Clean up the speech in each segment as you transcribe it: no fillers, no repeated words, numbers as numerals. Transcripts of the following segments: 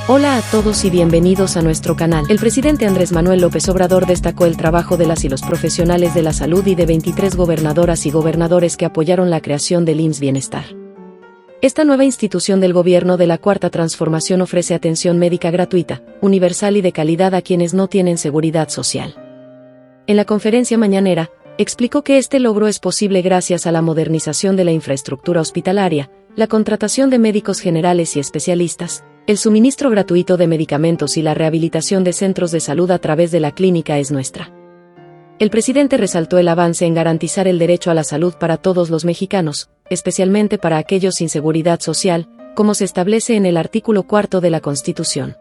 Hola a todos y bienvenidos a nuestro canal. El presidente Andrés Manuel López Obrador destacó el trabajo de las y los profesionales de la salud y de 23 gobernadoras y gobernadores que apoyaron la creación del IMSS Bienestar. Esta nueva institución del gobierno de la Cuarta Transformación ofrece atención médica gratuita, universal y de calidad a quienes no tienen seguridad social. En la conferencia mañanera, explicó que este logro es posible gracias a la modernización de la infraestructura hospitalaria, la contratación de médicos generales y especialistas, el suministro gratuito de medicamentos y la rehabilitación de centros de salud a través de la Clínica Es Nuestra. El presidente resaltó el avance en garantizar el derecho a la salud para todos los mexicanos, especialmente para aquellos sin seguridad social, como se establece en el artículo 4 de la Constitución.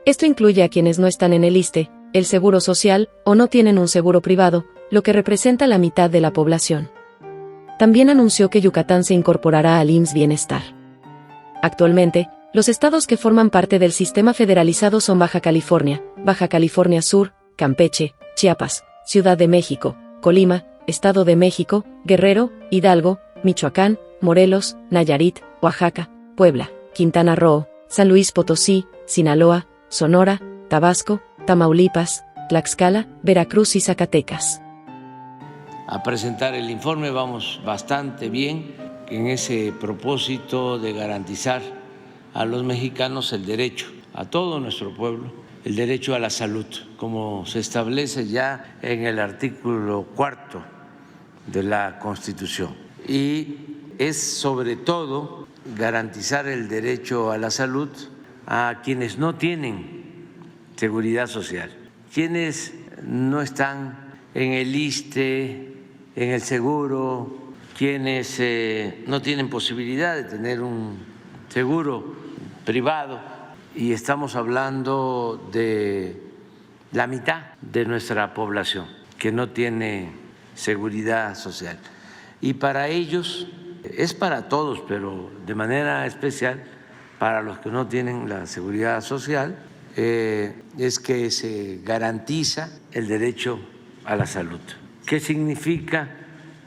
Esto incluye a quienes no están en el ISSSTE, el Seguro Social, o no tienen un seguro privado, lo que representa la mitad de la población. También anunció que Yucatán se incorporará al IMSS Bienestar. Actualmente, los estados que forman parte del sistema federalizado son Baja California Sur, Campeche, Chiapas, Ciudad de México, Colima, Estado de México, Guerrero, Hidalgo, Michoacán, Morelos, Nayarit, Oaxaca, Puebla, Quintana Roo, San Luis Potosí, Sinaloa, Sonora, Tabasco, Tamaulipas, Tlaxcala, Veracruz y Zacatecas. A presentar el informe vamos bastante bien en ese propósito de garantizar a los mexicanos el derecho, a todo nuestro pueblo, el derecho a la salud, como se establece ya en el artículo 4 de la Constitución. Y es sobre todo garantizar el derecho a la salud a quienes no tienen seguridad social, quienes no están en el ISSSTE, en el seguro, quienes no tienen posibilidad de tener un seguro privado, y estamos hablando de la mitad de nuestra población que no tiene seguridad social. Y para ellos, es para todos, pero de manera especial para los que no tienen la seguridad social, es que se garantiza el derecho a la salud. ¿Qué significa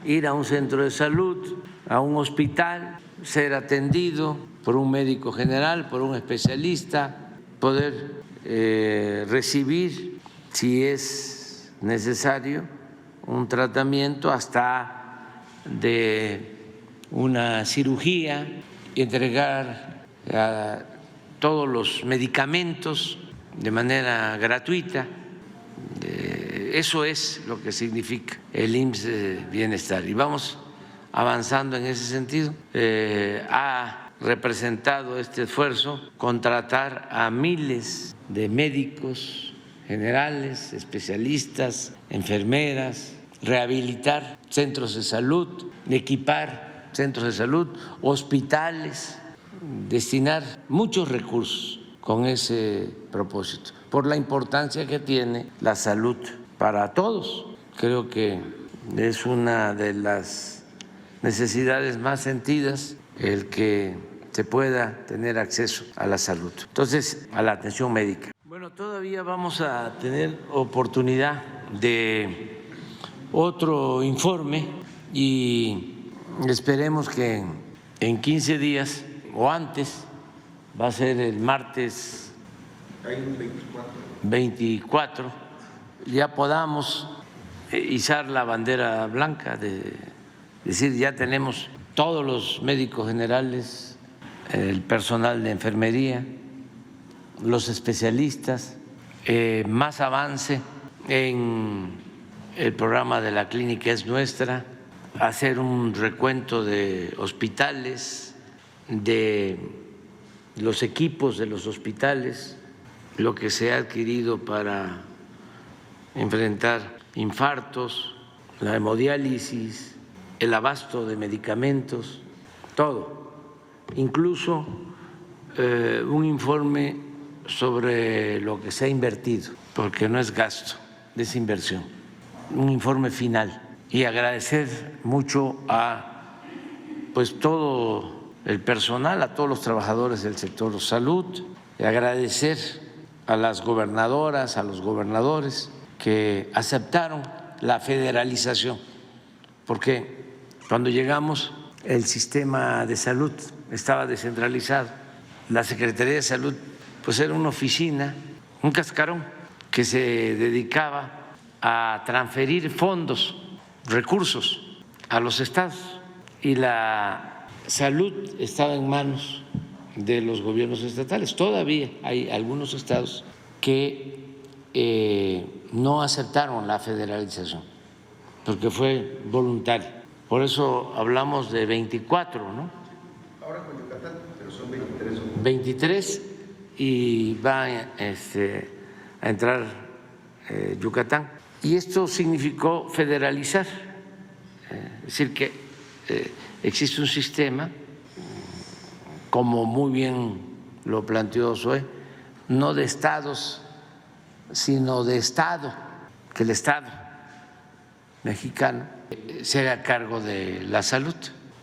ir a un centro de salud, a un hospital, ser atendido por un médico general, por un especialista, poder recibir, si es necesario, un tratamiento hasta de una cirugía, entregar todos los medicamentos de manera gratuita? Eso es lo que significa el IMSS Bienestar y vamos avanzando en ese sentido. Ha representado este esfuerzo contratar a miles de médicos generales, especialistas, enfermeras, rehabilitar centros de salud, equipar centros de salud, hospitales, destinar muchos recursos con ese propósito, por la importancia que tiene la salud para todos. Creo que es una de las necesidades más sentidas el que se pueda tener acceso a la salud. Entonces, a la atención médica. Bueno, todavía vamos a tener oportunidad de otro informe y esperemos que en 15 días o antes, va a ser el martes 24, ya podamos izar la bandera blanca, decir, ya tenemos todos los médicos generales, el personal de enfermería, los especialistas, más avance en el programa de la Clínica Es Nuestra, hacer un recuento de hospitales, de los equipos de los hospitales, lo que se ha adquirido para enfrentar infartos, la hemodiálisis, el abasto de medicamentos, todo, incluso un informe sobre lo que se ha invertido, porque no es gasto, es inversión, un informe final. Y agradecer mucho a todo el personal, a todos los trabajadores del sector salud, y agradecer a las gobernadoras, a los gobernadores que aceptaron la federalización, porque cuando llegamos el sistema de salud estaba descentralizado. La Secretaría de Salud pues era una oficina, un cascarón que se dedicaba a transferir fondos, recursos a los estados, y la salud estaba en manos de los gobiernos estatales. Todavía hay algunos estados que no aceptaron la federalización porque fue voluntario. Por eso hablamos de 24, ¿no? Ahora con Yucatán, pero son 23. 23 y va a entrar Yucatán. Y esto significó federalizar, es decir, que existe un sistema, como muy bien lo planteó Zoé, no de estados, sino de Estado, que el Estado mexicano se haga cargo de la salud,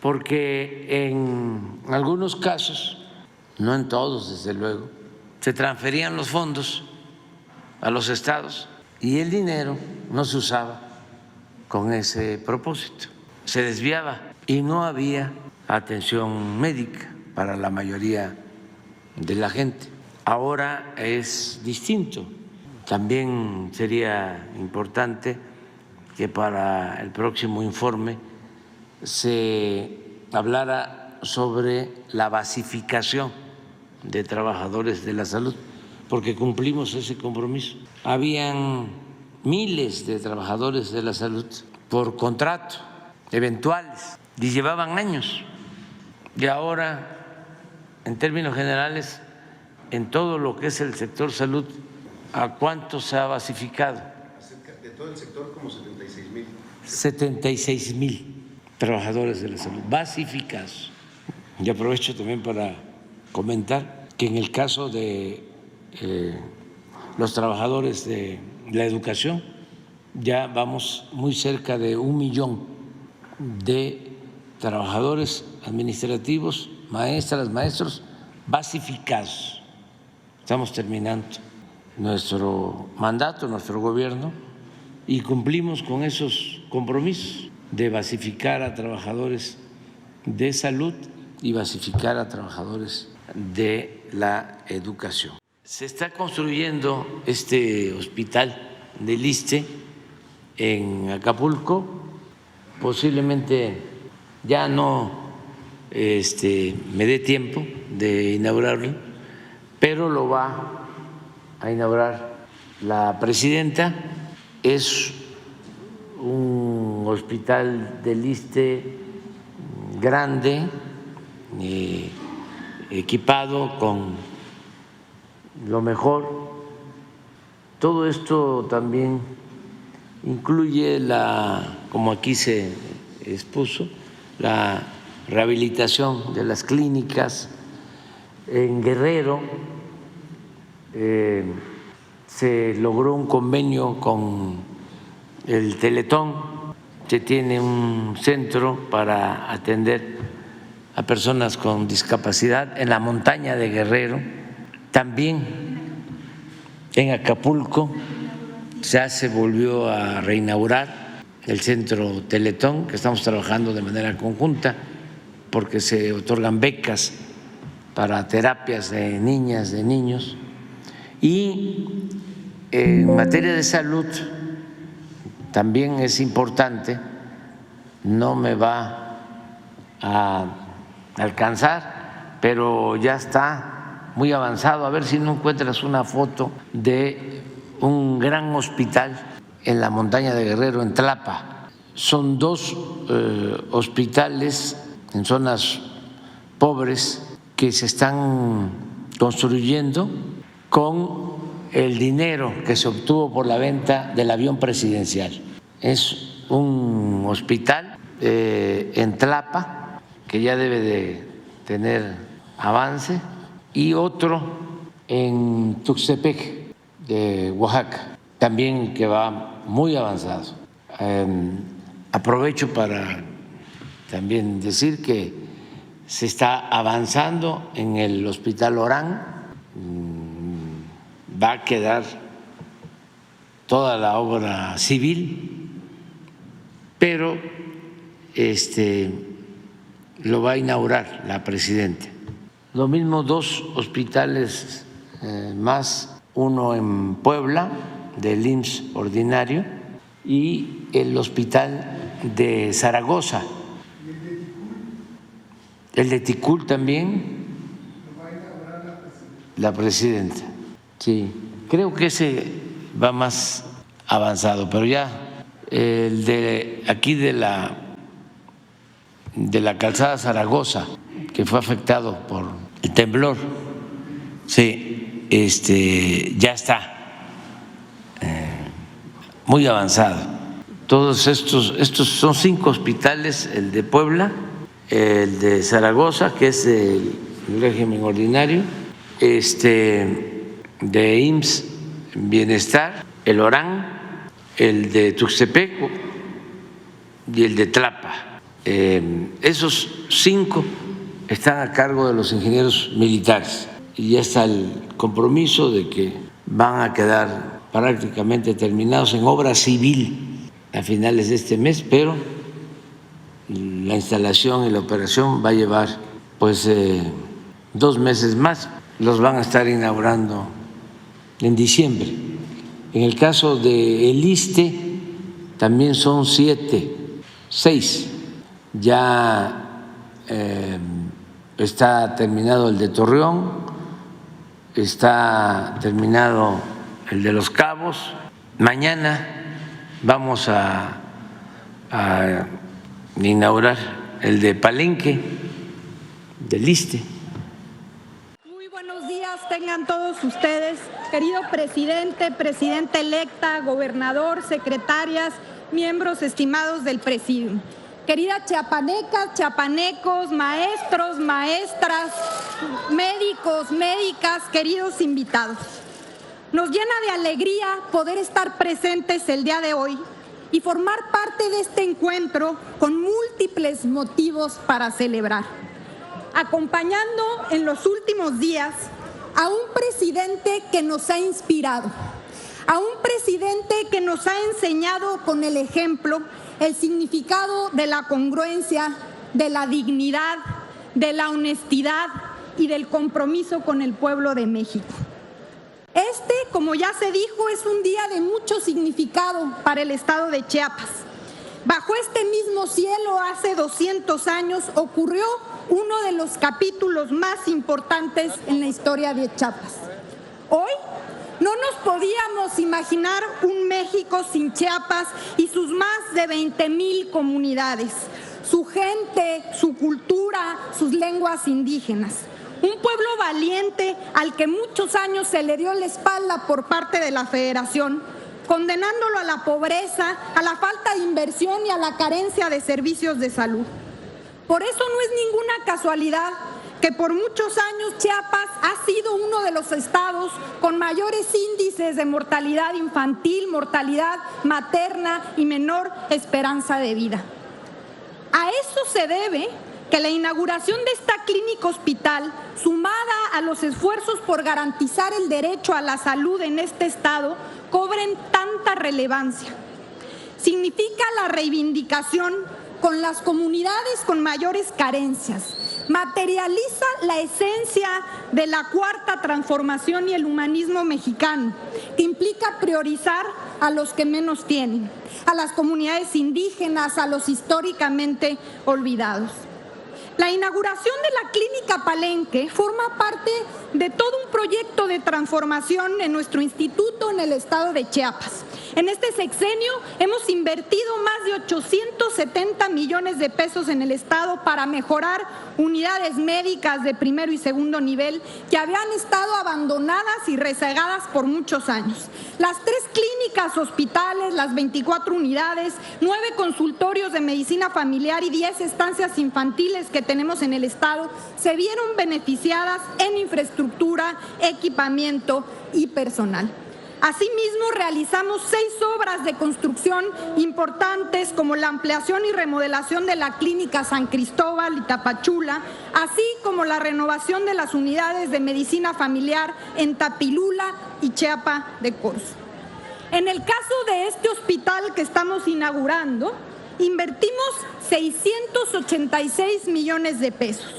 porque en algunos casos, no en todos desde luego, se transferían los fondos a los estados y el dinero no se usaba con ese propósito, se desviaba y no había atención médica para la mayoría de la gente. Ahora es distinto. También sería importante que para el próximo informe se hablara sobre la basificación de trabajadores de la salud, porque cumplimos ese compromiso. Habían miles de trabajadores de la salud por contrato, eventuales, y llevaban años. Y ahora, en términos generales, en todo lo que es el sector salud, ¿a cuánto se ha basificado? De todo el sector, como 76,000. 76,000 trabajadores de la salud basificados. Y aprovecho también para comentar que en el caso de los trabajadores de la educación, ya vamos muy cerca de 1 millón de trabajadores administrativos, maestras, maestros basificados. Estamos terminando nuestro mandato, nuestro gobierno, y cumplimos con esos compromisos de basificar a trabajadores de salud y basificar a trabajadores de la educación. Se está construyendo este hospital del ISSSTE en Acapulco, posiblemente ya no me dé tiempo de inaugurarlo, pero lo va a inaugurar la presidenta. Es un hospital del ISSSTE grande, equipado con lo mejor. Todo esto también incluye como aquí se expuso, la rehabilitación de las clínicas. En Guerrero se logró un convenio con el Teletón, se tiene un centro para atender a personas con discapacidad en la montaña de Guerrero. También en Acapulco se volvió a reinaugurar el centro Teletón, que estamos trabajando de manera conjunta porque se otorgan becas para terapias de niñas, de niños. Y en materia de salud también es importante, no me va a alcanzar, pero ya está muy avanzado. A ver si no encuentras una foto de un gran hospital en la montaña de Guerrero, en Tlapa. Son 2 hospitales en zonas pobres que se están construyendo con el dinero que se obtuvo por la venta del avión presidencial. Es un hospital en Tlapa que ya debe de tener avance, y otro en Tuxtepec de Oaxaca, también que va muy avanzado. Aprovecho para también decir que se está avanzando en el Hospital Orán. Va a quedar toda la obra civil, pero lo va a inaugurar la presidenta. Lo mismo 2 hospitales más uno en Puebla del IMSS ordinario y el hospital de Zaragoza. El de Ticul también. La presidenta. Sí, creo que ese va más avanzado, pero ya el de aquí de la calzada Zaragoza, que fue afectado por el temblor, sí, ya está muy avanzado. Todos estos son 5 hospitales, el de Puebla, el de Zaragoza, que es el régimen ordinario, de IMSS Bienestar, el Orán, el de Tuxtepec y el de Tlapa. Esos 5 están a cargo de los ingenieros militares y ya está el compromiso de que van a quedar prácticamente terminados en obra civil a finales de este mes, pero la instalación y la operación va a llevar pues 2 meses más. Los van a estar inaugurando en diciembre. En el caso del ISSSTE también son 6. Ya está terminado el de Torreón, está terminado el de Los Cabos. Mañana vamos a inaugurar el de Palenque, del ISSSTE. Tengan todos ustedes, querido presidente, presidenta electa, gobernador, secretarias, miembros estimados del presidium, queridas chiapanecas, chiapanecos, maestros, maestras, médicos, médicas, queridos invitados. Nos llena de alegría poder estar presentes el día de hoy y formar parte de este encuentro con múltiples motivos para celebrar. Acompañando en los últimos días a un presidente que nos ha inspirado, a un presidente que nos ha enseñado con el ejemplo el significado de la congruencia, de la dignidad, de la honestidad y del compromiso con el pueblo de México. Como ya se dijo, es un día de mucho significado para el estado de Chiapas. Bajo este mismo cielo, hace 200 años, ocurrió uno de los capítulos más importantes en la historia de Chiapas. Hoy no nos podíamos imaginar un México sin Chiapas y sus más de 20,000 comunidades, su gente, su cultura, sus lenguas indígenas. Un pueblo valiente al que muchos años se le dio la espalda por parte de la Federación, condenándolo a la pobreza, a la falta de inversión y a la carencia de servicios de salud. Por eso no es ninguna casualidad que por muchos años Chiapas ha sido uno de los estados con mayores índices de mortalidad infantil, mortalidad materna y menor esperanza de vida. A eso se debe que la inauguración de esta clínica hospital, sumada a los esfuerzos por garantizar el derecho a la salud en este estado, cobren tanta relevancia. Significa la reivindicación con las comunidades con mayores carencias, materializa la esencia de la cuarta transformación y el humanismo mexicano, que implica priorizar a los que menos tienen, a las comunidades indígenas, a los históricamente olvidados. La inauguración de la Clínica Palenque forma parte de todo un proyecto de transformación en nuestro instituto en el estado de Chiapas. En este sexenio hemos invertido más de 870 millones de pesos en el estado para mejorar unidades médicas de primero y segundo nivel que habían estado abandonadas y rezagadas por muchos años. Las 3 clínicas hospitales, las 24 unidades, 9 consultorios de medicina familiar y 10 estancias infantiles que tenemos en el estado se vieron beneficiadas en infraestructura, equipamiento y personal. Asimismo, realizamos 6 obras de construcción importantes como la ampliación y remodelación de la Clínica San Cristóbal y Tapachula, así como la renovación de las unidades de medicina familiar en Tapilula y Chiapa de Corzo. En el caso de este hospital que estamos inaugurando, invertimos 686 millones de pesos.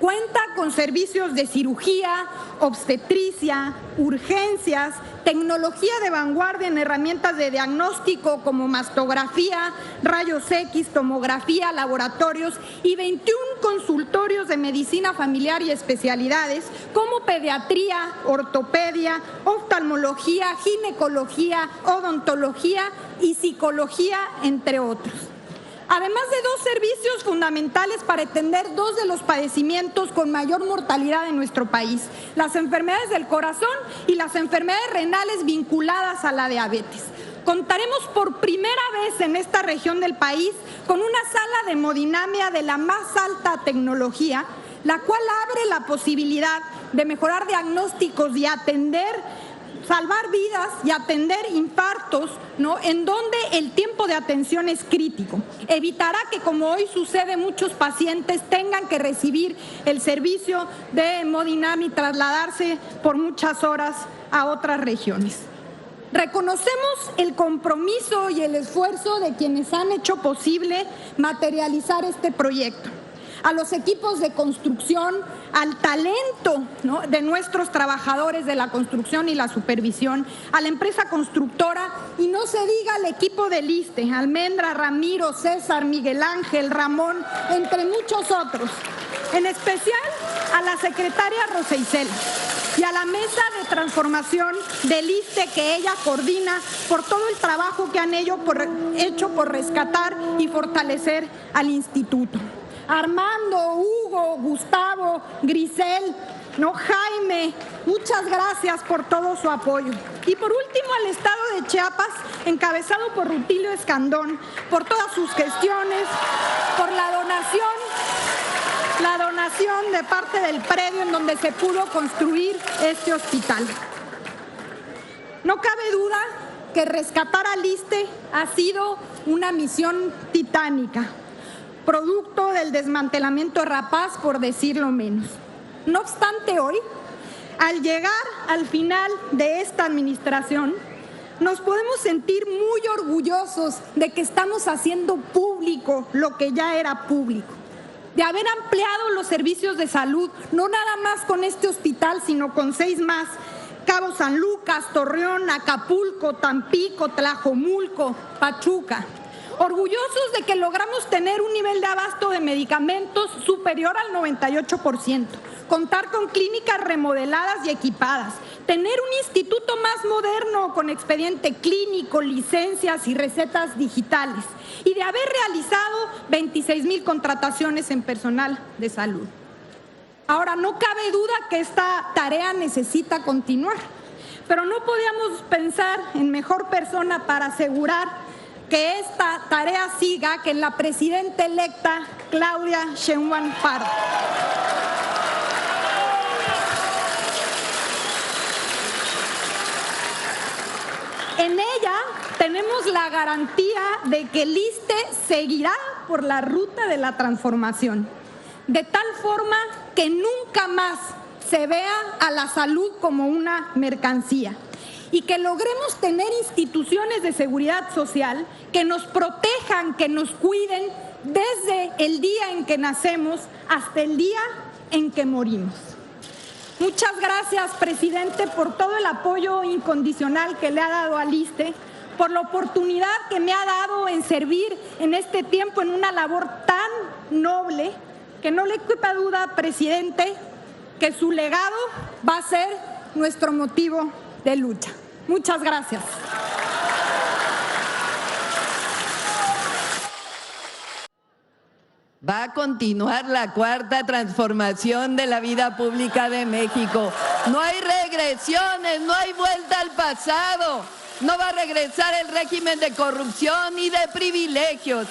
Cuenta con servicios de cirugía, obstetricia, urgencias, tecnología de vanguardia en herramientas de diagnóstico como mastografía, rayos X, tomografía, laboratorios y 21 consultorios de medicina familiar y especialidades como pediatría, ortopedia, oftalmología, ginecología, odontología y psicología, entre otros. Además de 2 servicios fundamentales para atender 2 de los padecimientos con mayor mortalidad en nuestro país, las enfermedades del corazón y las enfermedades renales vinculadas a la diabetes. Contaremos por primera vez en esta región del país con una sala de hemodinamia de la más alta tecnología, la cual abre la posibilidad de mejorar diagnósticos y salvar vidas y atender infartos, ¿no?, en donde el tiempo de atención es crítico. Evitará que, como hoy sucede, muchos pacientes tengan que recibir el servicio de hemodinamia y trasladarse por muchas horas a otras regiones. Reconocemos el compromiso y el esfuerzo de quienes han hecho posible materializar este proyecto. A los equipos de construcción, al talento, ¿no?, de nuestros trabajadores de la construcción y la supervisión, a la empresa constructora y no se diga al equipo del ISSSTE, Almendra, Ramiro, César, Miguel Ángel, Ramón, entre muchos otros. En especial a la secretaria Rosa Isela y a la mesa de transformación del ISSSTE que ella coordina por todo el trabajo que han hecho por rescatar y fortalecer al instituto. Armando, Hugo, Gustavo, Grisel, Jaime, muchas gracias por todo su apoyo. Y por último al Estado de Chiapas, encabezado por Rutilio Escandón, por todas sus gestiones, por la donación de parte del predio en donde se pudo construir este hospital. No cabe duda que rescatar al ISSSTE ha sido una misión titánica, producto del desmantelamiento rapaz, por decirlo menos. No obstante, hoy, al llegar al final de esta administración, nos podemos sentir muy orgullosos de que estamos haciendo público lo que ya era público, de haber ampliado los servicios de salud, no nada más con este hospital, sino con 6 más, Cabo San Lucas, Torreón, Acapulco, Tampico, Tlajomulco, Pachuca. Orgullosos de que logramos tener un nivel de abasto de medicamentos superior al 98%, contar con clínicas remodeladas y equipadas, tener un instituto más moderno con expediente clínico, licencias y recetas digitales, y de haber realizado 26,000 contrataciones en personal de salud. Ahora, no cabe duda que esta tarea necesita continuar, pero no podíamos pensar en mejor persona para asegurar que esta tarea siga que la presidenta electa Claudia Sheinbaum Pardo. En ella tenemos la garantía de que el ISSSTE seguirá por la ruta de la transformación, de tal forma que nunca más se vea a la salud como una mercancía, y que logremos tener instituciones de seguridad social que nos protejan, que nos cuiden desde el día en que nacemos hasta el día en que morimos. Muchas gracias, presidente, por todo el apoyo incondicional que le ha dado al ISSSTE, por la oportunidad que me ha dado en servir en este tiempo en una labor tan noble, que no le quepa duda, presidente, que su legado va a ser nuestro motivo de lucha. Muchas gracias. Va a continuar la 4ª transformación de la vida pública de México. No hay regresiones, no hay vuelta al pasado. No va a regresar el régimen de corrupción y de privilegios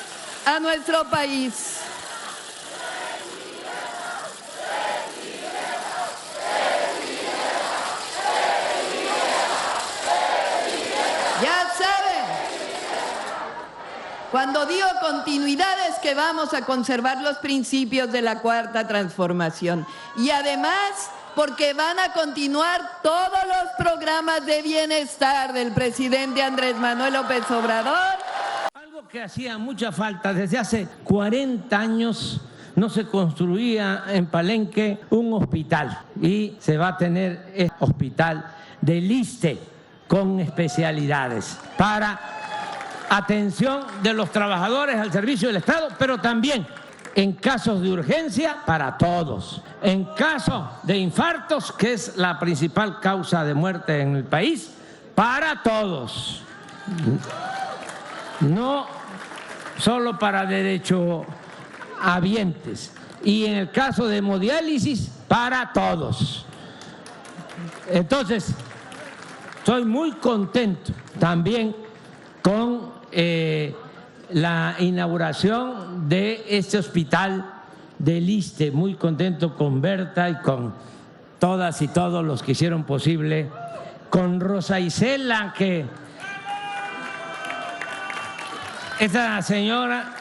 a nuestro país. Ya saben, cuando digo continuidad es que vamos a conservar los principios de la 4ª transformación. Y además, porque van a continuar todos los programas de bienestar del presidente Andrés Manuel López Obrador. Algo que hacía mucha falta desde hace 40 años no se construía en Palenque un hospital y se va a tener el hospital del ISSSTE con especialidades para atención de los trabajadores al servicio del Estado, pero también en casos de urgencia para todos, en caso de infartos, que es la principal causa de muerte en el país, para todos, no solo para derechohabientes, y en el caso de hemodiálisis, para todos. Entonces, estoy muy contento también con la inauguración de este hospital del ISSSTE, muy contento con Berta y con todas y todos los que hicieron posible, con Rosa Isela, que esta señora,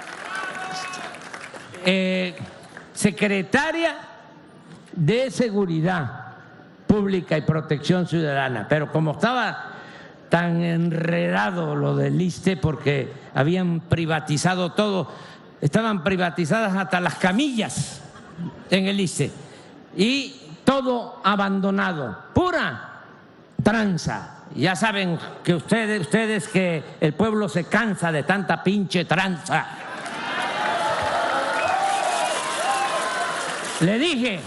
secretaria de Seguridad Pública y Protección Ciudadana, pero como estaba tan enredado lo del ISSSTE porque habían privatizado todo, estaban privatizadas hasta las camillas en el ISSSTE y todo abandonado, pura tranza. Ya saben que ustedes que el pueblo se cansa de tanta pinche tranza. Le dije,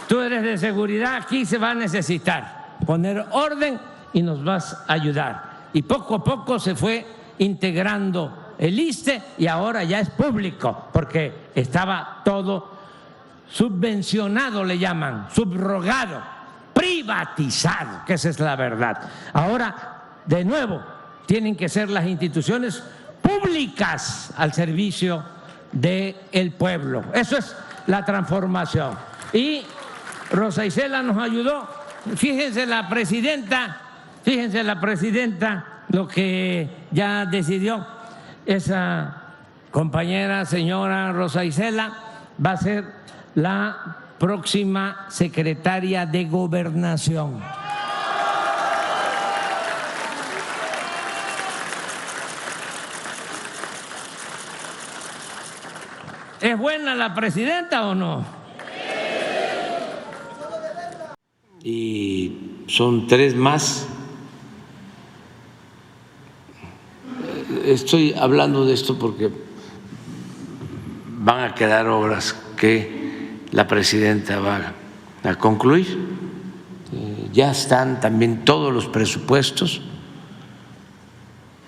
tú eres de seguridad, aquí se va a necesitar poner orden y nos vas a ayudar. Y poco a poco se fue integrando el ISSSTE y ahora ya es público porque estaba todo subvencionado, le llaman, subrogado, privatizado, que esa es la verdad. Ahora, de nuevo, tienen que ser las instituciones públicas al servicio del pueblo. Eso es la transformación. Y Rosa Isela nos ayudó. Fíjense la presidenta lo que ya decidió. Esa compañera, señora Rosa Isela, va a ser la próxima secretaria de Gobernación. ¿Es buena la presidenta o no? Y son 3 más. Estoy hablando de esto porque van a quedar obras que la presidenta va a concluir. Ya están también todos los presupuestos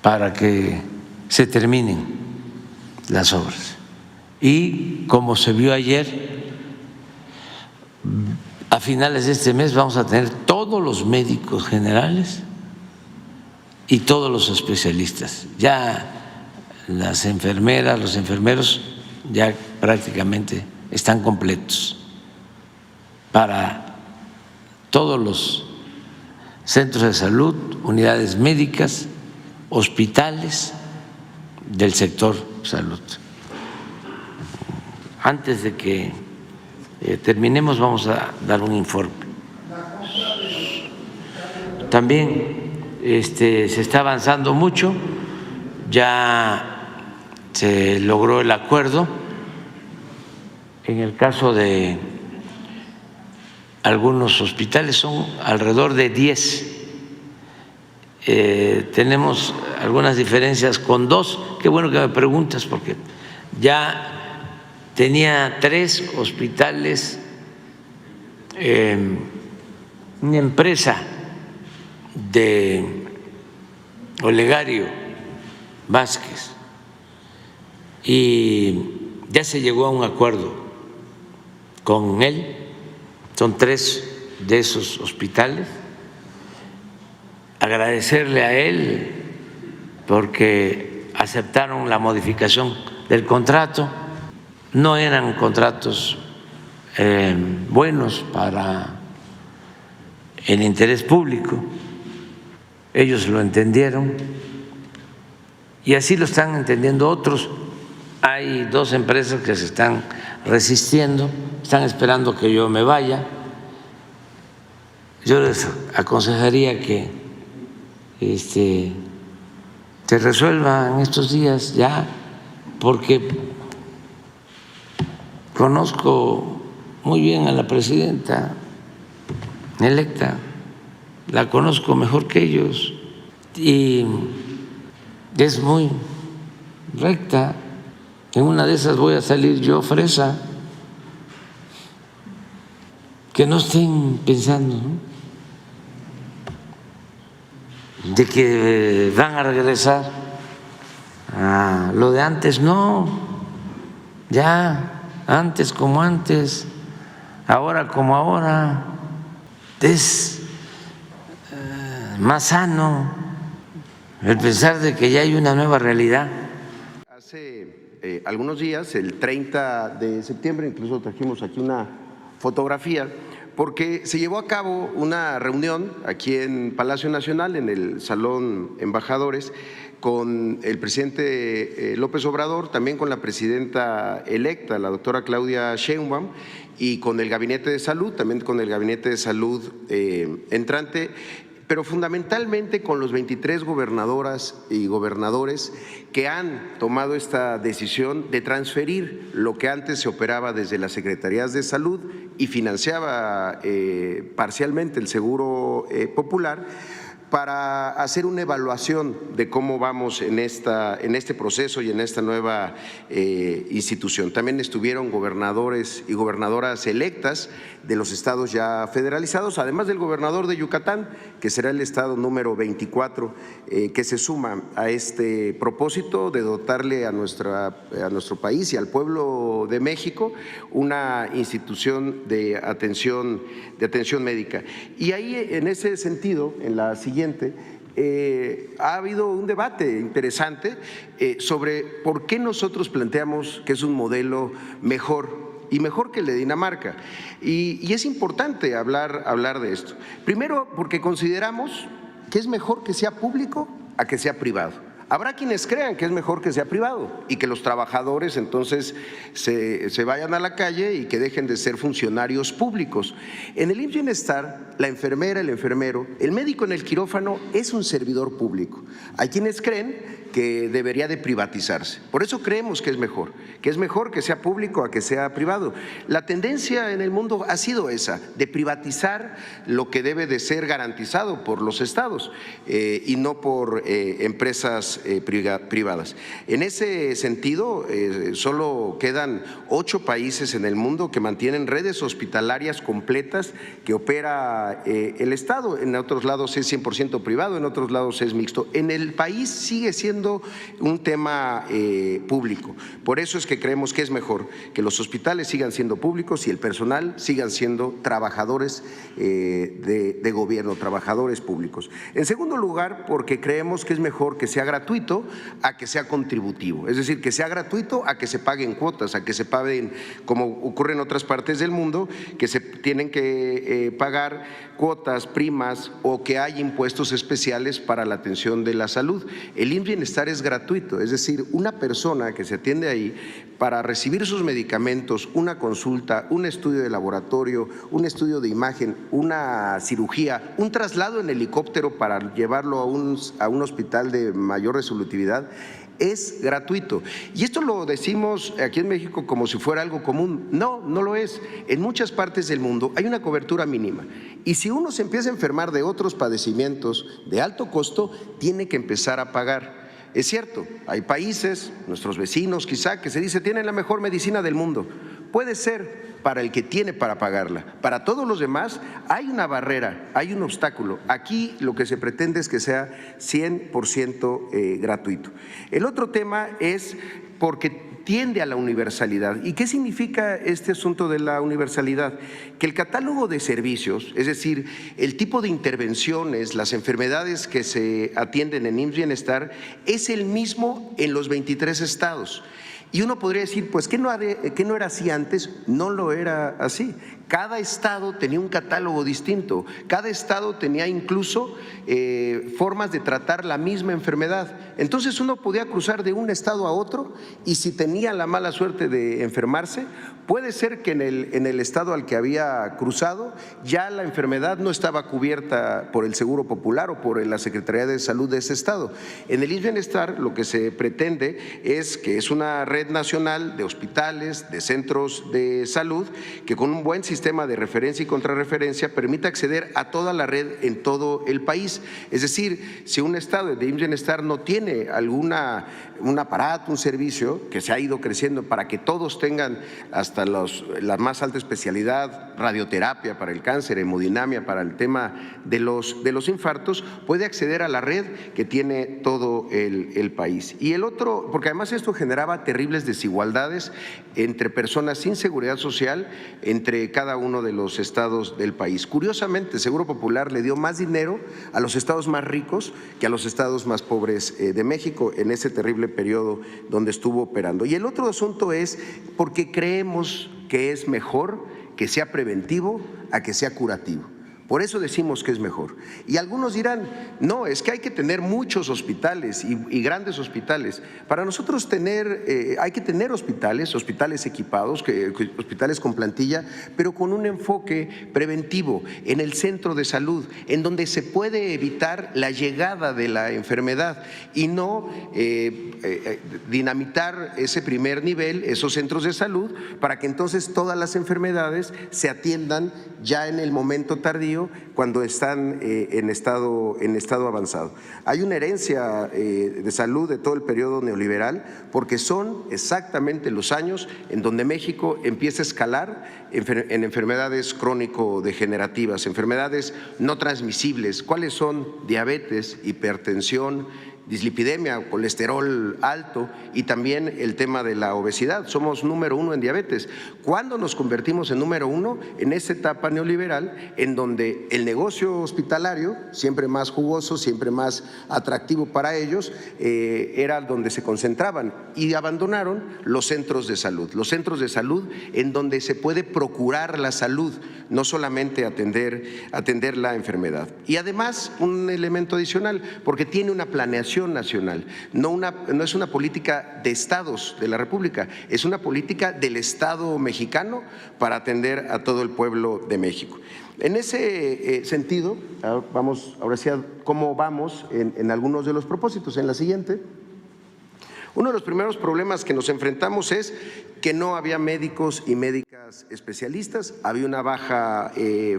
para que se terminen las obras. Y como se vio ayer, a finales de este mes vamos a tener todos los médicos generales y todos los especialistas. Ya las enfermeras, los enfermeros ya prácticamente están completos para todos los centros de salud, unidades médicas, hospitales del sector salud. Antes de que terminemos vamos a dar un informe. También se está avanzando mucho, ya se logró el acuerdo en el caso de algunos hospitales, son alrededor de 10. Tenemos algunas diferencias con 2, qué bueno que me preguntas porque ya tenía 3 hospitales, una empresa de Olegario Vázquez, y ya se llegó a un acuerdo con él, son 3 de esos hospitales. Agradecerle a él porque aceptaron la modificación del contrato. No eran contratos buenos para el interés público, ellos lo entendieron y así lo están entendiendo otros. Hay 2 empresas que se están resistiendo, están esperando que yo me vaya. Yo les aconsejaría que se resuelva en estos días ya, porque conozco muy bien a la presidenta electa, la conozco mejor que ellos y es muy recta. En una de esas voy a salir yo fresa. Que no estén pensando, ¿no?, de que van a regresar a lo de antes. No, ya antes como antes, ahora como ahora. Es más sano el pensar de que ya hay una nueva realidad. Hace algunos días, el 30 de septiembre, incluso trajimos aquí una fotografía, porque se llevó a cabo una reunión aquí en Palacio Nacional, en el Salón Embajadores, con el presidente López Obrador, también con la presidenta electa, la doctora Claudia Sheinbaum, y con el Gabinete de Salud, también con el Gabinete de Salud entrante, pero fundamentalmente con los 23 gobernadoras y gobernadores que han tomado esta decisión de transferir lo que antes se operaba desde las Secretarías de Salud y financiaba parcialmente el Seguro Popular, para hacer una evaluación de cómo vamos en este proceso y en esta nueva institución. También estuvieron gobernadores y gobernadoras electas de los estados ya federalizados, además del gobernador de Yucatán, que será el estado número 24 que se suma a este propósito de dotarle a nuestro país y al pueblo de México una institución de atención médica. Y ahí, en ese sentido, en la siguiente, ha habido un debate interesante sobre por qué nosotros planteamos que es un modelo mejor y mejor que el de Dinamarca. Y es importante hablar de esto. Primero, porque consideramos que es mejor que sea público a que sea privado. Habrá quienes crean que es mejor que sea privado y que los trabajadores entonces se vayan a la calle y que dejen de ser funcionarios públicos. En el IMSS Bienestar, la enfermera, el enfermero, el médico en el quirófano es un servidor público. Hay quienes creen que debería de privatizarse. Por eso creemos que es mejor que sea público a que sea privado. La tendencia en el mundo ha sido esa, de privatizar lo que debe de ser garantizado por los estados y no por empresas privadas. En ese sentido, solo quedan 8 países en el mundo que mantienen redes hospitalarias completas que opera el Estado. En otros lados es 100% privado, en otros lados es mixto. En el país sigue siendo un tema público. Por eso es que creemos que es mejor que los hospitales sigan siendo públicos y el personal sigan siendo trabajadores de gobierno, trabajadores públicos. En segundo lugar, porque creemos que es mejor que sea gratuito a que sea contributivo, es decir, que sea gratuito a que se paguen cuotas, a que se paguen, como ocurre en otras partes del mundo, que se tienen que pagar cuotas, primas o que hay impuestos especiales para la atención de la salud. El IMSS Bienestar es gratuito, es decir, una persona que se atiende ahí para recibir sus medicamentos, una consulta, un estudio de laboratorio, un estudio de imagen, una cirugía, un traslado en helicóptero para llevarlo a un hospital de mayor resolutividad, es gratuito. Y esto lo decimos aquí en México como si fuera algo común. No, no lo es. En muchas partes del mundo hay una cobertura mínima. Y si uno se empieza a enfermar de otros padecimientos de alto costo, tiene que empezar a pagar. Es cierto, hay países, nuestros vecinos quizá, que se dice tienen la mejor medicina del mundo. Puede ser para el que tiene para pagarla. Para todos los demás hay una barrera, hay un obstáculo. Aquí lo que se pretende es que sea 100% gratuito. El otro tema es porque tiende a la universalidad. ¿Y qué significa este asunto de la universalidad? Que el catálogo de servicios, es decir, el tipo de intervenciones, las enfermedades que se atienden en IMSS Bienestar, es el mismo en los 23 estados. Y uno podría decir, pues, ¿qué no era así antes? No lo era así. Cada estado tenía un catálogo distinto, cada estado tenía incluso formas de tratar la misma enfermedad. Entonces uno podía cruzar de un estado a otro y si tenía la mala suerte de enfermarse, puede ser que en el estado al que había cruzado ya la enfermedad no estaba cubierta por el Seguro Popular o por la Secretaría de Salud de ese estado. En el IMSS Bienestar lo que se pretende es que es una red red nacional de hospitales, de centros de salud, que con un buen sistema de referencia y contrarreferencia permita acceder a toda la red en todo el país. Es decir, si un estado de IMSS Bienestar no tiene un aparato, un servicio que se ha ido creciendo para que todos tengan hasta la más alta especialidad, radioterapia para el cáncer, hemodinamia para el tema de los infartos, puede acceder a la red que tiene todo el país. Y el otro, porque además esto generaba terribles desigualdades entre personas sin seguridad social entre cada uno de los estados del país. Curiosamente, Seguro Popular le dio más dinero a los estados más ricos que a los estados más pobres de México en ese terrible periodo donde estuvo operando. Y el otro asunto es porque creemos que es mejor que sea preventivo a que sea curativo. Por eso decimos que es mejor. Y algunos dirán, no, es que hay que tener muchos hospitales y grandes hospitales. Para nosotros hay que tener hospitales equipados, hospitales con plantilla, pero con un enfoque preventivo en el centro de salud, en donde se puede evitar la llegada de la enfermedad y no dinamitar ese primer nivel, esos centros de salud, para que entonces todas las enfermedades se atiendan ya en el momento tardío, cuando están en estado avanzado. Hay una herencia de salud de todo el periodo neoliberal, porque son exactamente los años en donde México empieza a escalar en enfermedades crónico-degenerativas, enfermedades no transmisibles. ¿Cuáles son? Diabetes, hipertensión, dislipidemia, colesterol alto y también el tema de la obesidad. Somos número 1 en diabetes. ¿Cuándo nos convertimos en número 1? En esa etapa neoliberal en donde el negocio hospitalario, siempre más jugoso, siempre más atractivo para ellos, era donde se concentraban y abandonaron los centros de salud. Los centros de salud en donde se puede procurar la salud, no solamente atender la enfermedad. Y además un elemento adicional, porque tiene una planeación nacional, no es una política de estados de la República, es una política del Estado mexicano para atender a todo el pueblo de México. En ese sentido, vamos ahora sí a cómo vamos en algunos de los propósitos. En la siguiente, uno de los primeros problemas que nos enfrentamos es que no había médicos y médicas especialistas, había una baja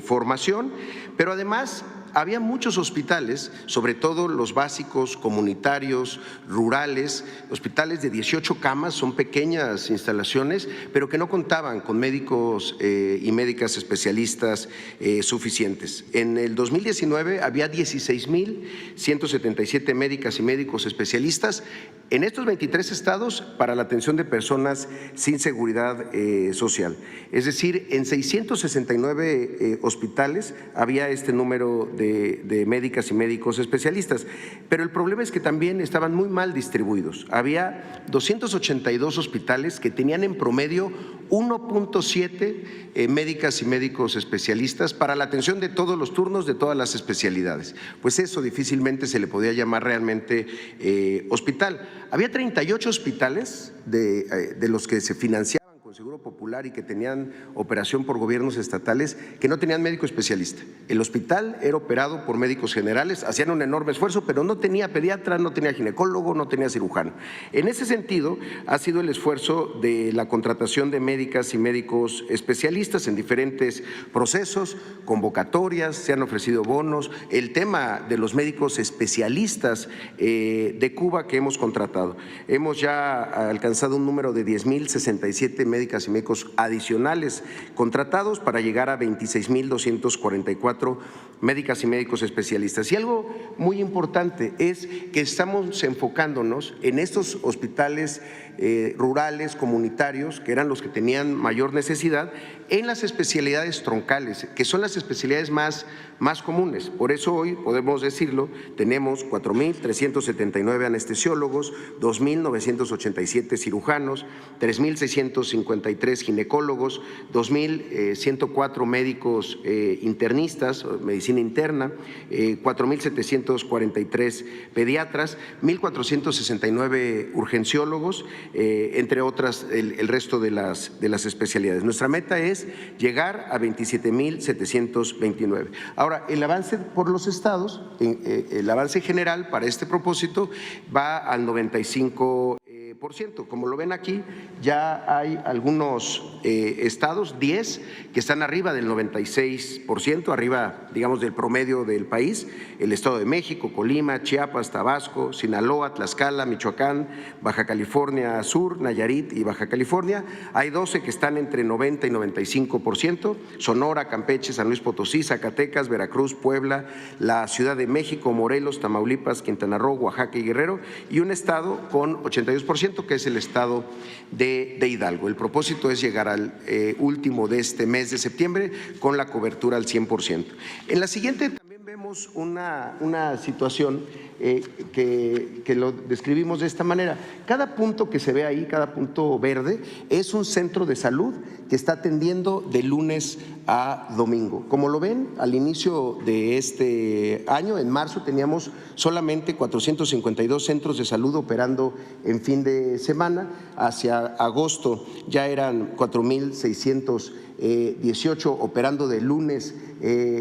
formación, pero además había muchos hospitales, sobre todo los básicos, comunitarios, rurales, hospitales de 18 camas, son pequeñas instalaciones, pero que no contaban con médicos y médicas especialistas suficientes. En el 2019 había 16,177 médicas y médicos especialistas en estos 23 estados para la atención de personas sin seguridad social. Es decir, en 669 hospitales había este número de médicas y médicos especialistas, pero el problema es que también estaban muy mal distribuidos. Había 282 hospitales que tenían en promedio 1.7 médicas y médicos especialistas para la atención de todos los turnos, de todas las especialidades. Pues eso difícilmente se le podía llamar realmente hospital. Había 38 hospitales de los que se financiaban con Seguro Popular y que tenían operación por gobiernos estatales que no tenían médico especialista. El hospital era operado por médicos generales, hacían un enorme esfuerzo, pero no tenía pediatra, no tenía ginecólogo, no tenía cirujano. En ese sentido, ha sido el esfuerzo de la contratación de médicas y médicos especialistas en diferentes procesos, convocatorias, se han ofrecido bonos, el tema de los médicos especialistas de Cuba que hemos contratado. Hemos ya alcanzado un número de 10,067 médicas y médicos adicionales contratados para llegar a 26,244 médicas y médicos especialistas. Y algo muy importante es que estamos enfocándonos en estos hospitales rurales, comunitarios, que eran los que tenían mayor necesidad, en las especialidades troncales, que son las especialidades más comunes. Por eso hoy, podemos decirlo, tenemos 4,379 anestesiólogos, 2,987 cirujanos, 3,653 ginecólogos, 2,104 médicos internistas, medicina interna, 4,743 pediatras, 1,469 urgenciólogos, entre otras el resto de las especialidades. Nuestra meta es llegar a 27,729. Ahora, el avance por los estados, el avance general para este propósito va al 95%. Como lo ven aquí, ya hay algunos estados, 10, que están arriba del 96%, arriba, digamos, del promedio del país: el Estado de México, Colima, Chiapas, Tabasco, Sinaloa, Tlaxcala, Michoacán, Baja California Sur, Nayarit y Baja California. Hay 12 que están entre 90 y 95%, Sonora, Campeche, San Luis Potosí, Zacatecas, Veracruz, Puebla, la Ciudad de México, Morelos, Tamaulipas, Quintana Roo, Oaxaca y Guerrero, y un estado con 82%, que es el estado de Hidalgo. El propósito es llegar al último de este mes de septiembre con la cobertura al 100%. En la siguiente también vemos una situación que lo describimos de esta manera. Cada punto que se ve ahí, cada punto verde, es un centro de salud que está atendiendo de lunes a domingo. Como lo ven, al inicio de este año, en marzo, teníamos solamente 452 centros de salud operando en fin de semana. Hacia agosto ya eran 4,618 operando de lunes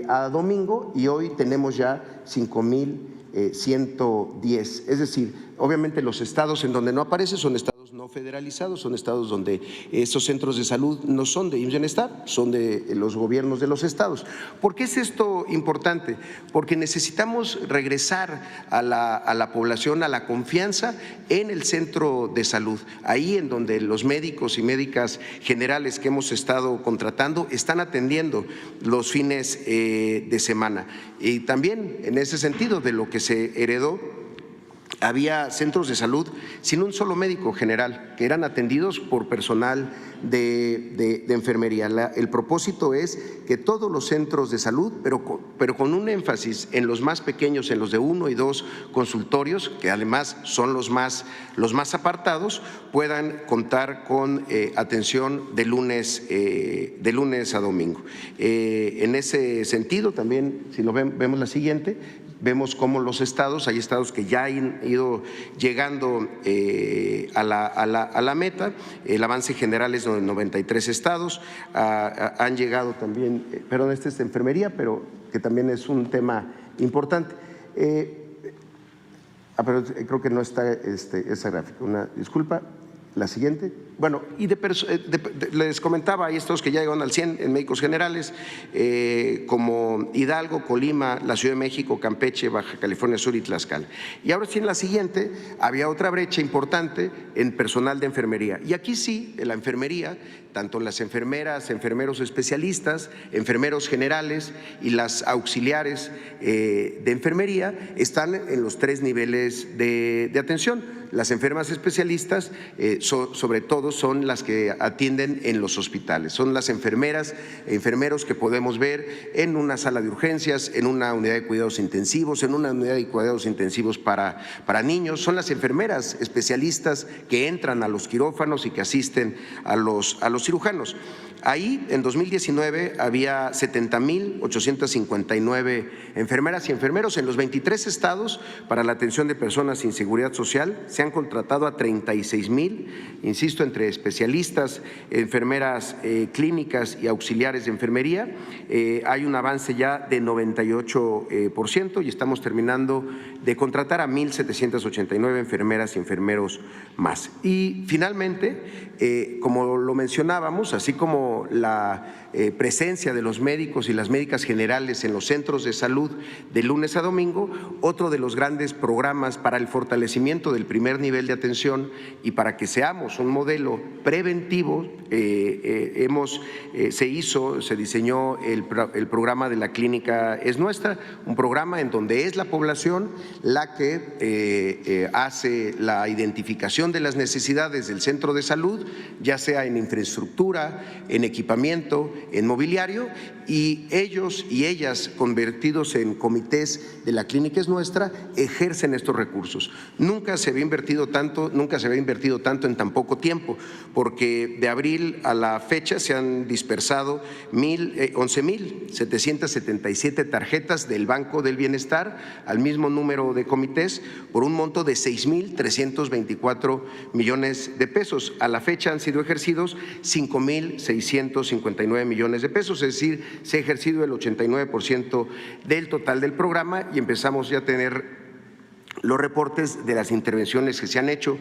a domingo, y hoy tenemos ya 5,110. Es decir, obviamente los estados en donde no aparece son estados no federalizados, son estados donde esos centros de salud no son de IMSS Bienestar, son de los gobiernos de los estados. ¿Por qué es esto importante? Porque necesitamos regresar a la población, a la confianza en el centro de salud, ahí en donde los médicos y médicas generales que hemos estado contratando están atendiendo los fines de semana. Y también en ese sentido, de lo que se heredó, había centros de salud sin un solo médico general, que eran atendidos por personal de enfermería. El propósito es que todos los centros de salud, pero con un énfasis en los más pequeños, en los de 1 y 2 consultorios, que además son los más apartados, puedan contar con atención de lunes a domingo. En ese sentido, también, si lo vemos la siguiente, vemos cómo los estados, hay estados que ya han ido llegando a la meta. El avance general es de 93 estados, han llegado también, perdón, este es de enfermería, pero que también es un tema importante. Pero creo que no está esa gráfica, una disculpa. La siguiente. Bueno, y les comentaba, hay estos que ya llegan al 100 en médicos generales, como Hidalgo, Colima, la Ciudad de México, Campeche, Baja California Sur y Tlaxcala. Y ahora sí, en la siguiente había otra brecha importante en personal de enfermería. Y aquí sí, en la enfermería, tanto las enfermeras, enfermeros especialistas, enfermeros generales y las auxiliares de enfermería están en los 3 niveles de atención. Las enfermas especialistas, sobre todo, son las que atienden en los hospitales. Son las enfermeras, enfermeros que podemos ver en una sala de urgencias, en una unidad de cuidados intensivos, en una unidad de cuidados intensivos para niños. Son las enfermeras especialistas que entran a los quirófanos y que asisten a los cirujanos. Ahí, en 2019, había 70,859 enfermeras y enfermeros en los 23 estados para la atención de personas sin seguridad social. Se han contratado a 36,000, insisto, entre especialistas, enfermeras clínicas y auxiliares de enfermería. Hay un avance ya de 98% y estamos terminando de contratar a 1,789 enfermeras y enfermeros más. Y finalmente, como lo mencionábamos, así como la presencia de los médicos y las médicas generales en los centros de salud de lunes a domingo, otro de los grandes programas para el fortalecimiento del primer nivel de atención y para que seamos un modelo preventivo, se diseñó el programa de la Clínica Es Nuestra, un programa en donde es la población la que hace la identificación de las necesidades del centro de salud, ya sea en infraestructura, en equipamiento, en mobiliario, y ellos y ellas, convertidos en comités de la Clínica Es Nuestra, ejercen estos recursos. Nunca se había invertido tanto en tan poco tiempo, porque de abril a la fecha se han dispersado 11,777 tarjetas del Banco del Bienestar al mismo número de comités por un monto de 6,324 millones de pesos. A la fecha han sido ejercidos 5,659 millones de pesos, es decir, se ha ejercido el 89% del total del programa y empezamos ya a tener los reportes de las intervenciones que se han hecho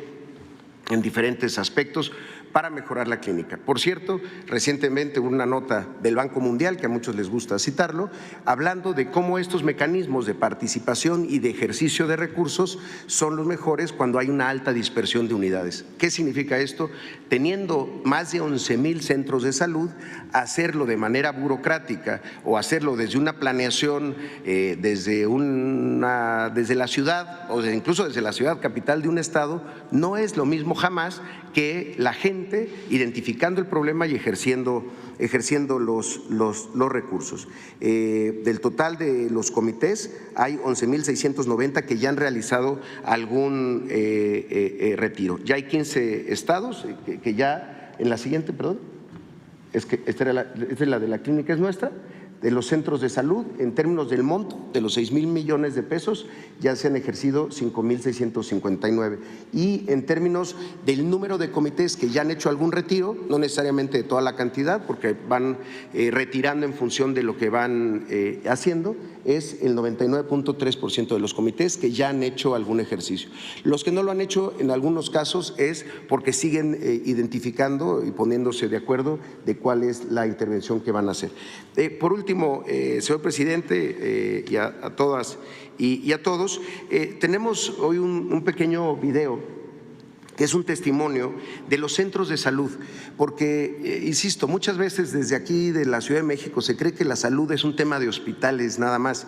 en diferentes aspectos para mejorar la clínica. Por cierto, recientemente una nota del Banco Mundial, que a muchos les gusta citarlo, hablando de cómo estos mecanismos de participación y de ejercicio de recursos son los mejores cuando hay una alta dispersión de unidades. ¿Qué significa esto? Teniendo más de 11,000 centros de salud, hacerlo de manera burocrática o hacerlo desde una planeación desde la ciudad o incluso desde la ciudad capital de un estado, no es lo mismo jamás que la gente identificando el problema y ejerciendo los recursos. Del total de los comités, hay 11,690 que ya han realizado algún retiro. Ya hay 15 estados que ya, en la siguiente, perdón, es que esta es la de la clínica, es nuestra, de los centros de salud, en términos del monto de los 6,000 millones de pesos, ya se han ejercido 5,659. Y en términos del número de comités que ya han hecho algún retiro, no necesariamente de toda la cantidad, porque van retirando en función de lo que van haciendo, es el 99.3% de los comités que ya han hecho algún ejercicio. Los que no lo han hecho, en algunos casos, es porque siguen identificando y poniéndose de acuerdo de cuál es la intervención que van a hacer. Por último, señor presidente, y a todas y a todos, tenemos hoy un pequeño video que es un testimonio de los centros de salud, porque, insisto, muchas veces desde aquí de la Ciudad de México se cree que la salud es un tema de hospitales nada más.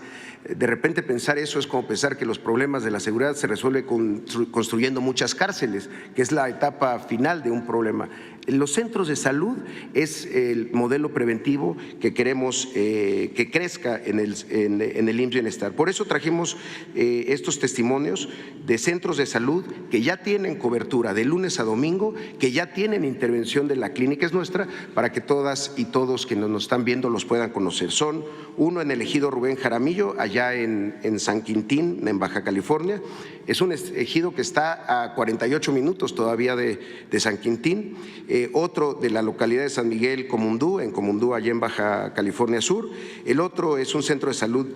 De repente pensar eso es como pensar que los problemas de la seguridad se resuelven construyendo muchas cárceles, que es la etapa final de un problema. Los centros de salud es el modelo preventivo que queremos que crezca en el IMSS Bienestar. Por eso trajimos estos testimonios de centros de salud que ya tienen cobertura de lunes a domingo, que ya tienen intervención de la clínica es nuestra, para que todas y todos que nos están viendo los puedan conocer. Son uno en el ejido Rubén Jaramillo, allá en San Quintín, en Baja California. Es un ejido que está a 48 minutos todavía de San Quintín. Otro de la localidad de San Miguel, Comundú, allá en Baja California Sur. El otro es un centro de salud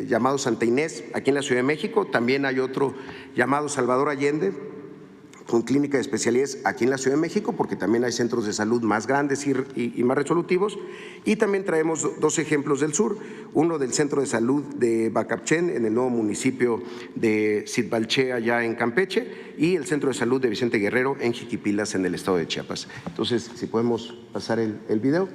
llamado Santa Inés, aquí en la Ciudad de México. También hay otro llamado Salvador Allende, con clínica de especialidades aquí en la Ciudad de México, porque también hay centros de salud más grandes y más resolutivos. Y también traemos dos ejemplos del sur, uno del Centro de Salud de Bacapchen, en el nuevo municipio de Sitbalché, allá en Campeche, y el Centro de Salud de Vicente Guerrero, en Jiquipilas, en el estado de Chiapas. Entonces, si podemos pasar el video.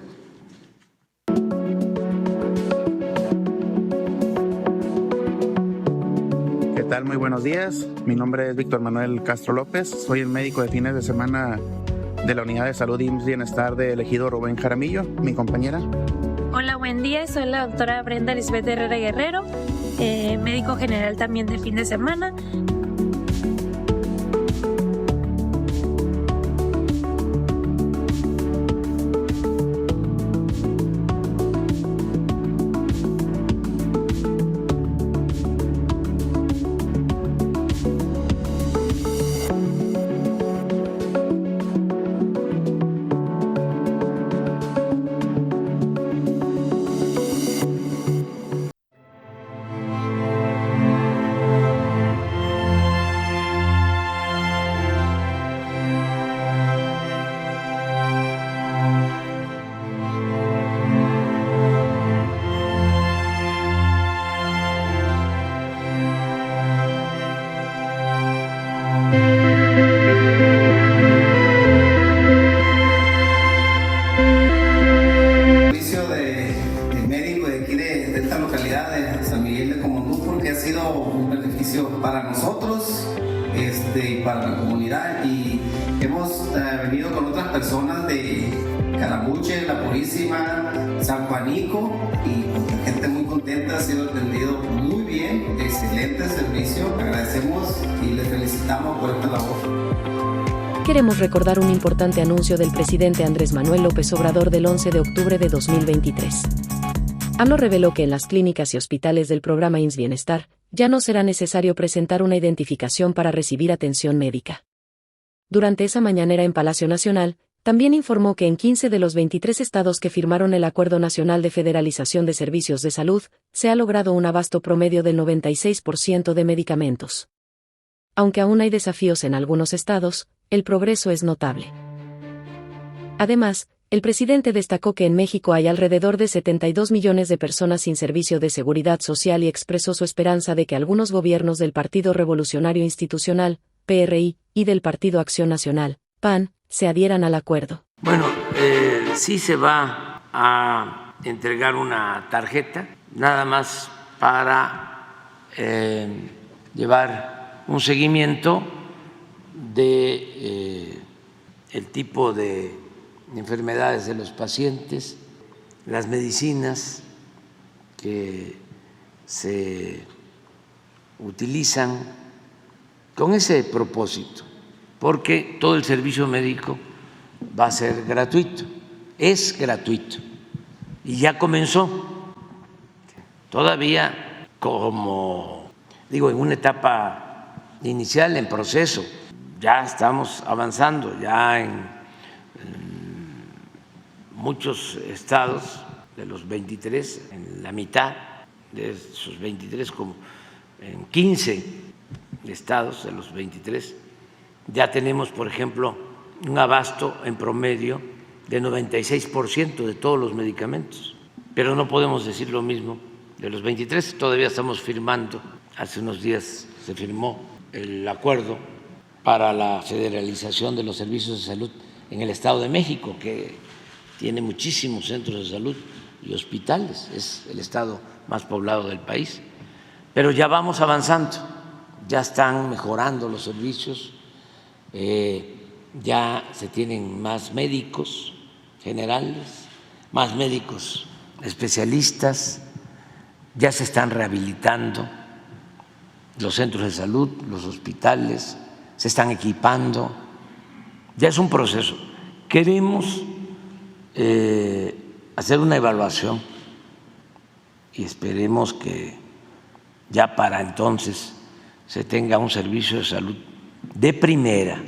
¿Qué tal? Muy buenos días. Mi nombre es Víctor Manuel Castro López. Soy el médico de fines de semana de la Unidad de Salud IMSS Bienestar del ejido Rubén Jaramillo. Mi compañera. Hola, buen día. Soy la doctora Brenda Lisbeth Herrera Guerrero, médico general también de fin de semana. Para nosotros y para la comunidad, y hemos venido con otras personas de Carabuche, La Purísima, San Juanico, y con gente muy contenta, ha sido atendido muy bien, excelente servicio. Agradecemos y les felicitamos por esta labor. Queremos recordar un importante anuncio del presidente Andrés Manuel López Obrador del 11 de octubre de 2023. AMLO reveló que en las clínicas y hospitales del programa IMSS Bienestar ya no será necesario presentar una identificación para recibir atención médica. Durante esa mañanera en Palacio Nacional, también informó que en 15 de los 23 estados que firmaron el Acuerdo Nacional de Federalización de Servicios de Salud, se ha logrado un abasto promedio del 96% de medicamentos. Aunque aún hay desafíos en algunos estados, el progreso es notable. Además, el presidente destacó que en México hay alrededor de 72 millones de personas sin servicio de seguridad social y expresó su esperanza de que algunos gobiernos del Partido Revolucionario Institucional, PRI, y del Partido Acción Nacional, PAN, se adhieran al acuerdo. Bueno, sí se va a entregar una tarjeta, nada más para llevar un seguimiento de el tipo de enfermedades de los pacientes, las medicinas que se utilizan con ese propósito, porque todo el servicio médico va a ser gratuito, es gratuito y ya comenzó, todavía como digo en una etapa inicial, en proceso, ya estamos avanzando, ya en muchos estados de los 23, en la mitad de esos 23, como en 15 estados de los 23, ya tenemos, por ejemplo, un abasto en promedio de 96% de todos los medicamentos, pero no podemos decir lo mismo de los 23, todavía estamos firmando, hace unos días se firmó el acuerdo para la federalización de los servicios de salud en el Estado de México, que tiene muchísimos centros de salud y hospitales, es el estado más poblado del país, pero ya vamos avanzando, ya están mejorando los servicios, ya se tienen más médicos generales, más médicos especialistas, ya se están rehabilitando los centros de salud, los hospitales, se están equipando, ya es un proceso. Queremos hacer una evaluación y esperemos que ya para entonces se tenga un servicio de salud de primera,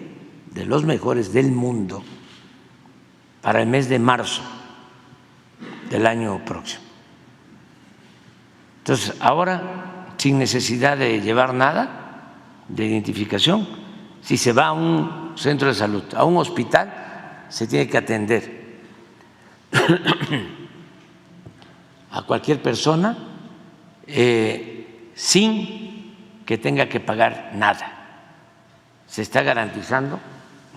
de los mejores del mundo, para el mes de marzo del año próximo. Entonces, ahora, sin necesidad de llevar nada de identificación, si se va a un centro de salud, a un hospital, se tiene que atender a cualquier persona sin que tenga que pagar nada. Se está garantizando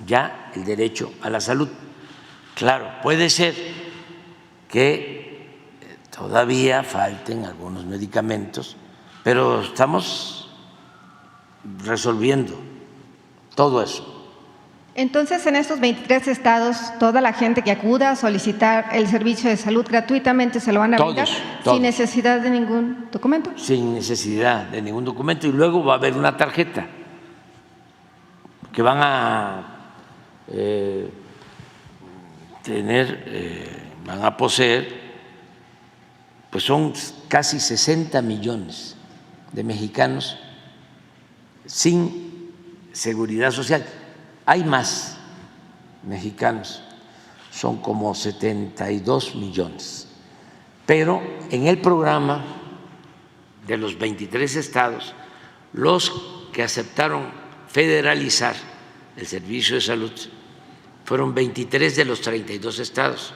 ya el derecho a la salud. Claro, puede ser que todavía falten algunos medicamentos, pero estamos resolviendo todo eso. Entonces, en estos 23 estados, toda la gente que acuda a solicitar el servicio de salud gratuitamente se lo van a brindar sin necesidad de ningún documento. Sin necesidad de ningún documento, y luego va a haber una tarjeta que van a van a poseer, pues son casi 60 millones de mexicanos sin seguridad social. Hay más mexicanos, son como 72 millones, pero en el programa de los 23 estados, los que aceptaron federalizar el servicio de salud fueron 23 de los 32 estados,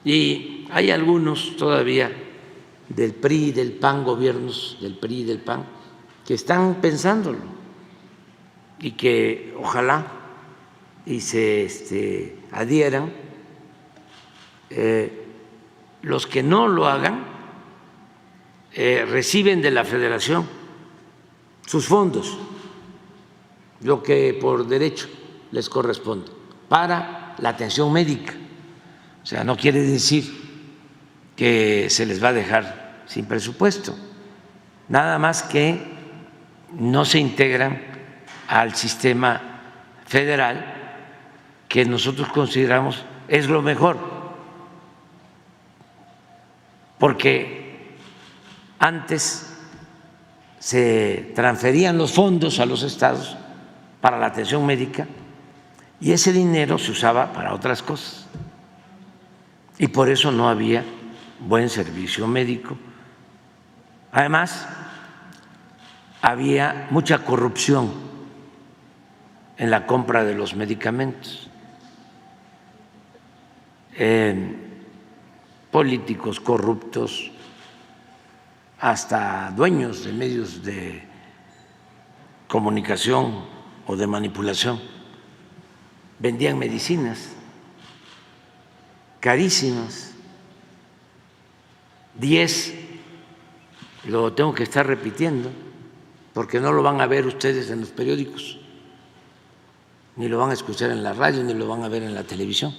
y hay algunos todavía del PRI y del PAN, gobiernos del PRI y del PAN, que están pensándolo y que ojalá y se adhieran. Los que no lo hagan reciben de la Federación sus fondos, lo que por derecho les corresponde, para la atención médica. O sea, no quiere decir que se les va a dejar sin presupuesto, nada más que no se integran al sistema federal, que nosotros consideramos es lo mejor, porque antes se transferían los fondos a los estados para la atención médica y ese dinero se usaba para otras cosas, y por eso no había buen servicio médico. Además, había mucha corrupción en la compra de los medicamentos. Políticos corruptos, hasta dueños de medios de comunicación o de manipulación, vendían medicinas carísimas. 10, lo tengo que estar repitiendo, porque no lo van a ver ustedes en los periódicos, ni lo van a escuchar en la radio, ni lo van a ver en la televisión.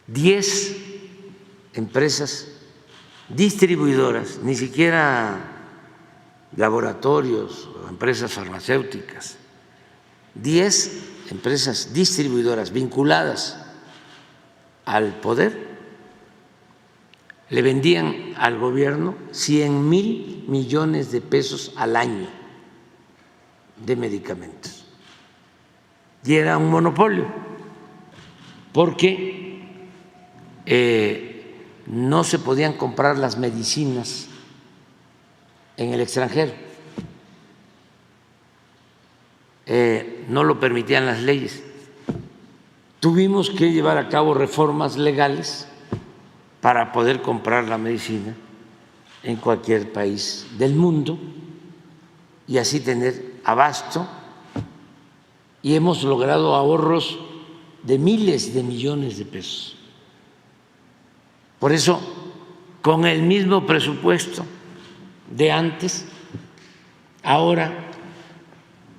10 empresas distribuidoras, ni siquiera laboratorios o empresas farmacéuticas, 10 empresas distribuidoras vinculadas al poder le vendían al gobierno 100,000 millones de pesos al año de medicamentos. Y era un monopolio, porque no se podían comprar las medicinas en el extranjero, no lo permitían las leyes. Tuvimos que llevar a cabo reformas legales para poder comprar la medicina en cualquier país del mundo y así tener abasto, y hemos logrado ahorros de miles de millones de pesos. Por eso, con el mismo presupuesto de antes, ahora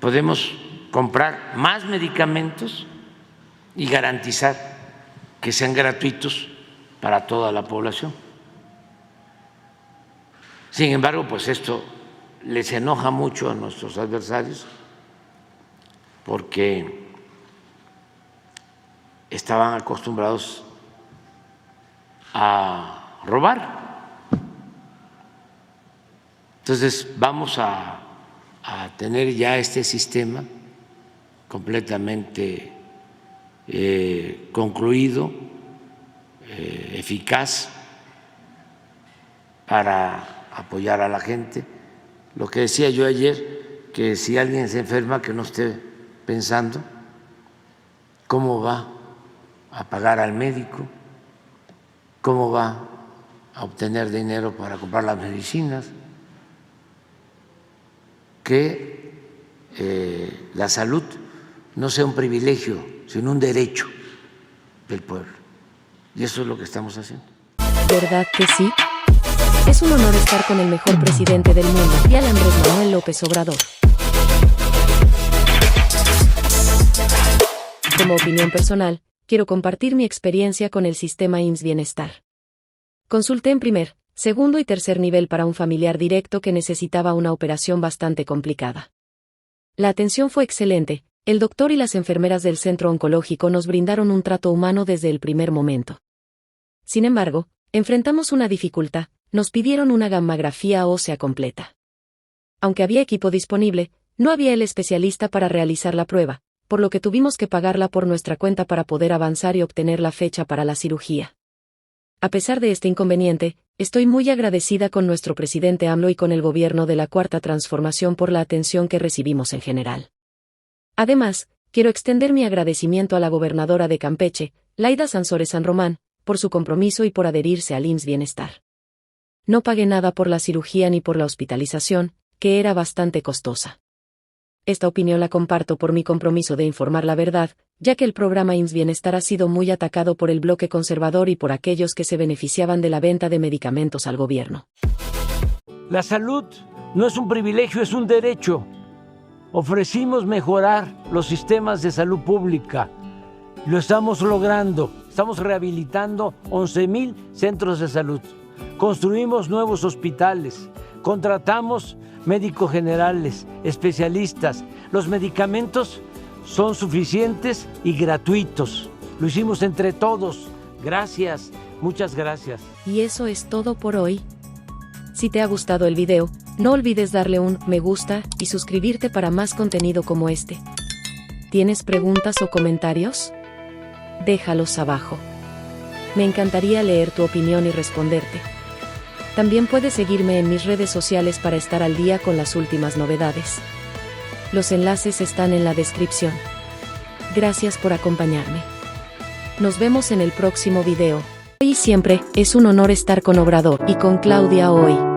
podemos comprar más medicamentos y garantizar que sean gratuitos para toda la población. Sin embargo, pues esto les enoja mucho a nuestros adversarios, porque estaban acostumbrados a robar. Entonces vamos a tener ya este sistema completamente concluido, eficaz, para apoyar a la gente. Lo que decía yo ayer, que si alguien se enferma, que no esté pensando cómo va a pagar al médico, cómo va a obtener dinero para comprar las medicinas, que la salud no sea un privilegio, sino un derecho del pueblo. Y eso es lo que estamos haciendo. ¿Verdad que sí? Es un honor estar con el mejor presidente del mundo, y al Andrés Manuel López Obrador. Como opinión personal, quiero compartir mi experiencia con el sistema IMSS Bienestar. Consulté en primer, segundo y tercer nivel para un familiar directo que necesitaba una operación bastante complicada. La atención fue excelente, el doctor y las enfermeras del centro oncológico nos brindaron un trato humano desde el primer momento. Sin embargo, enfrentamos una dificultad, nos pidieron una gammagrafía ósea completa. Aunque había equipo disponible, no había el especialista para realizar la prueba, por lo que tuvimos que pagarla por nuestra cuenta para poder avanzar y obtener la fecha para la cirugía. A pesar de este inconveniente, estoy muy agradecida con nuestro presidente AMLO y con el gobierno de la Cuarta Transformación por la atención que recibimos en general. Además, quiero extender mi agradecimiento a la gobernadora de Campeche, Laida Sansores San Román, por su compromiso y por adherirse al IMSS Bienestar. No pagué nada por la cirugía ni por la hospitalización, que era bastante costosa. Esta opinión la comparto por mi compromiso de informar la verdad, ya que el programa IMSS Bienestar ha sido muy atacado por el bloque conservador y por aquellos que se beneficiaban de la venta de medicamentos al gobierno. La salud no es un privilegio, es un derecho. Ofrecimos mejorar los sistemas de salud pública. Lo estamos logrando. Estamos rehabilitando 11,000 centros de salud. Construimos nuevos hospitales. Contratamos médicos generales, especialistas. Los medicamentos son suficientes y gratuitos. Lo hicimos entre todos. Gracias, muchas gracias. Y eso es todo por hoy. Si te ha gustado el video, no olvides darle un me gusta y suscribirte para más contenido como este. ¿Tienes preguntas o comentarios? Déjalos abajo. Me encantaría leer tu opinión y responderte. También puedes seguirme en mis redes sociales para estar al día con las últimas novedades. Los enlaces están en la descripción. Gracias por acompañarme. Nos vemos en el próximo video. Hoy y siempre, es un honor estar con Obrador y con Claudia hoy.